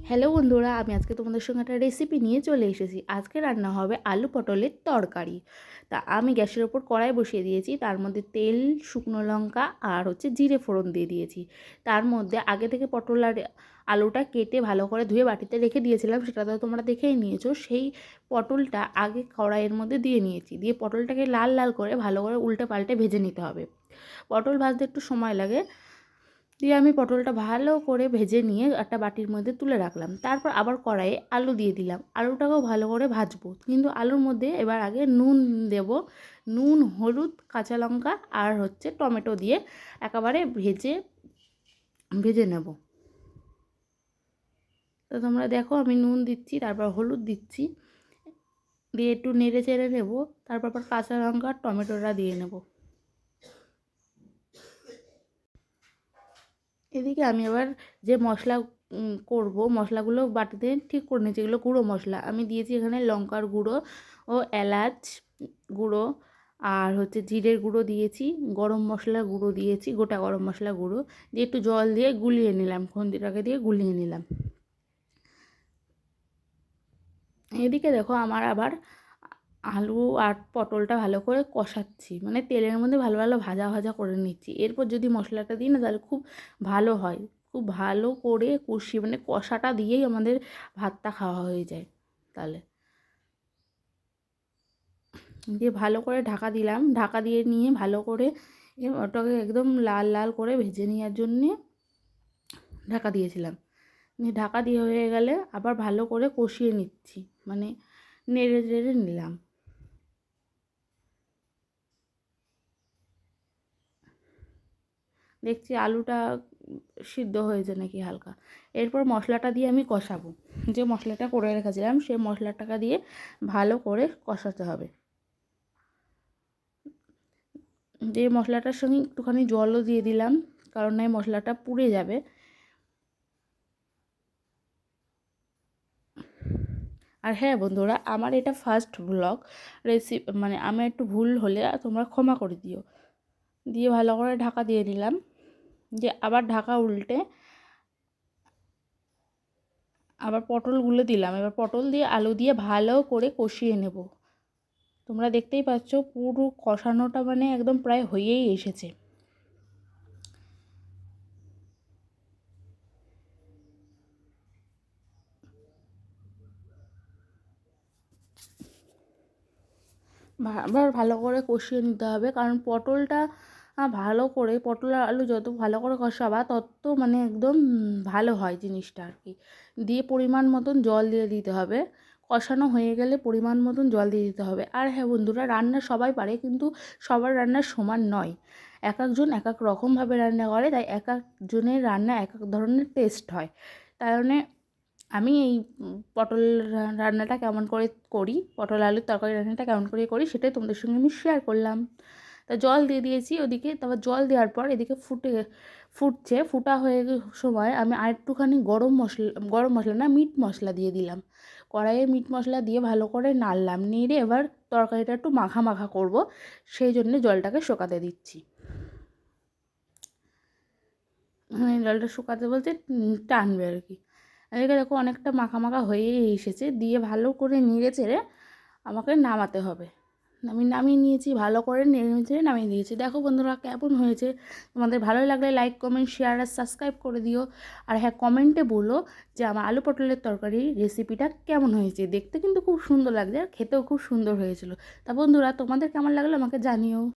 Hello বন্ধুরা, আমি আজকে তোমাদের সঙ্গে একটা রেসিপি নিয়ে চলে এসেছি। আজকে রান্না হবে আলু পটলের তরকারি। তা আমি গ্যাসের ওপর কড়াই বসিয়ে দিয়েছি, তার মধ্যে তেল, শুকনো লঙ্কা আর জিরে ফোড়ন দিয়ে দিয়েছি। তার মধ্যে আগে থেকে পটল আর আলুটা কেটে ভালো করে ধুয়ে বাটিতে রেখে দিয়েছিলাম, সেটা তো তোমরা দেখেই নিয়েছো। সেই পটলটা আগে কড়াইয়ের মধ্যে দিয়ে নিয়েছি, দিয়ে পটলটাকে লাল লাল করে ভালো করে উল্টে পাল্টে ভেজে নিতে হবে। পটল ভাজতে একটু সময় লাগে। দিয়ে আমি পটলটা ভালো করে ভেজে নিয়ে একটা বাটির মধ্যে তুলে রাখলাম। তারপর আবার কড়াইয়ে আলু দিয়ে দিলাম, আলুটাকেও ভালো করে ভাজবো। কিন্তু আলুর মধ্যে এবার আগে নুন দেব, নুন, হলুদ, কাঁচা লঙ্কা আর টমেটো দিয়ে একেবারে ভেজে ভেজে নেব। তো তোমরা দেখো, আমি নুন দিচ্ছি, তারপর হলুদ দিচ্ছি, দিয়ে একটু নেড়ে চেড়ে নেব। তারপর কাঁচা লঙ্কা আর টমেটোটা দিয়ে নেব। এদিকে আমি আবার যে মশলা করব, মশলাগুলো বাটিতে ঠিক করে নিয়েছি। এগুলো গুঁড়ো মশলা আমি দিয়েছি। এখানে লঙ্কার গুঁড়ো ও এলাচ গুঁড়ো আর জিরের গুঁড়ো দিয়েছি, গরম মশলা গুঁড়ো দিয়েছি, গোটা গরম মশলা গুঁড়ো দিয়ে একটু জল দিয়ে গুলিয়ে নিলাম, খুন্তিটাকে দিয়ে গুলিয়ে নিলাম। এদিকে দেখো, আমার আবার আলু আর পটলটা ভালো করে কষাচ্ছি, মানে তেলের মধ্যে ভালো ভালো ভাজা ভাজা করে নিচ্ছি। এরপর যদি মশলাটা দিই না, তাহলে খুব ভালো হয়। খুব ভালো করে কষিয়ে, মানে কষাটা দিয়েই আমাদের ভাতটা খাওয়া হয়ে যায়। তাহলে দিয়ে ভালো করে ঢাকা দিলাম, ঢাকা দিয়ে নিয়ে ভালো করে ওটাকে একদম লাল লাল করে ভেজে নেওয়ার জন্যে ঢাকা দিয়েছিলাম। নিয়ে ঢাকা দিয়ে হয়ে গেলে আবার ভালো করে কষিয়ে নিচ্ছি, মানে নেড়ে চেড়ে নিলাম। দেখছি আলুটা সিদ্ধ হয়েছে নাকি হালকা। এরপর মশলাটা দিয়ে আমি কষাবো। যে মশলাটা করে রেখেছিলাম সেই মশলাটাকে দিয়ে ভালো করে কষাতে হবে। দিয়ে মশলাটার সঙ্গে একটুখানি জলও দিয়ে দিলাম, কারণ এই মশলাটা পুড়ে যাবে। আর হ্যাঁ বন্ধুরা, আমার এটা ফার্স্ট ব্লগ রেসিপি, মানে আমার একটু ভুল হলে তোমরা ক্ষমা করে দিও। দিয়ে ভালো করে ঢাকা দিয়ে নিলাম, যে আবার ঢাকা উল্টে আবার পটলগুলো দিলাম। এবার পটল দিয়ে আলু দিয়ে ভালো করে কষিয়ে নেব। তোমরা দেখতেই পাচ্ছ পুরো কষানোটা মানে একদম প্রায় হয়েই এসেছে। আবার ভালো করে কষিয়ে নিতে হবে, কারণ পটলটা ভালো করে, পটল আর আলু যত ভালো করে কষাবা তত মানে একদম ভালো হয় জিনিসটা আর কি। দিয়ে পরিমাণ মতন জল দিয়ে দিতে হবে। কষানো হয়ে গেলে পরিমাণ মতন জল দিয়ে দিতে হবে। আর হ্যাঁ বন্ধুরা, রান্না সবাই পারে, কিন্তু সবার রান্না সমান নয়। এক একজন এক এক রকমভাবে রান্না করে, তাই এক একজনের রান্না এক এক ধরনের টেস্ট হয়। তাই জন্যে আমি এই পটল রান্নাটা কেমন করে করি, পটল আলুর তরকারি রান্নাটা কেমন করে করি, সেটাই তোমাদের সঙ্গে আমি শেয়ার করলাম। তা জল দিয়ে দিয়েছি ওদিকে। তারপর জল দেওয়ার পর এদিকে ফুটছে। ফুটা হয়ে সময় আমি আরেকটুখানি গরম মশলা না, মিট মশলা দিয়ে দিলাম। কড়াইয়ে মিট মশলা দিয়ে ভালো করে নাড়লাম, নেড়ে এবার তরকারিটা একটু মাখা মাখা করব, সেই জন্য জলটাকে শুকাতে দিচ্ছি। মানে জলটা শুকাতে বলতে টানবে আর কি। এদিকে দেখো অনেকটা মাখা মাখা হয়েই এসেছে। দিয়ে ভালো করে নেড়ে চেড়ে আমাকে নামাতে হবে। আমি নামিয়ে নিয়েছি, ভালো করে নেড়ে চেড়ে নামিয়ে দিয়েছি। দেখো বন্ধুরা কেমন হয়েছে। তোমাদের ভালো লাগলে লাইক, কমেন্ট, শেয়ার আর সাবস্ক্রাইব করে দিও। আর হ্যাঁ, কমেন্টে বলো যে আমার আলু পটলের তরকারি রেসিপিটা কেমন হয়েছে। দেখতে কিন্তু খুব সুন্দর লাগছে আর খেতেও খুব সুন্দর হয়েছিল। তা বন্ধুরা, তোমাদের কেমন লাগলো আমাকে জানিও।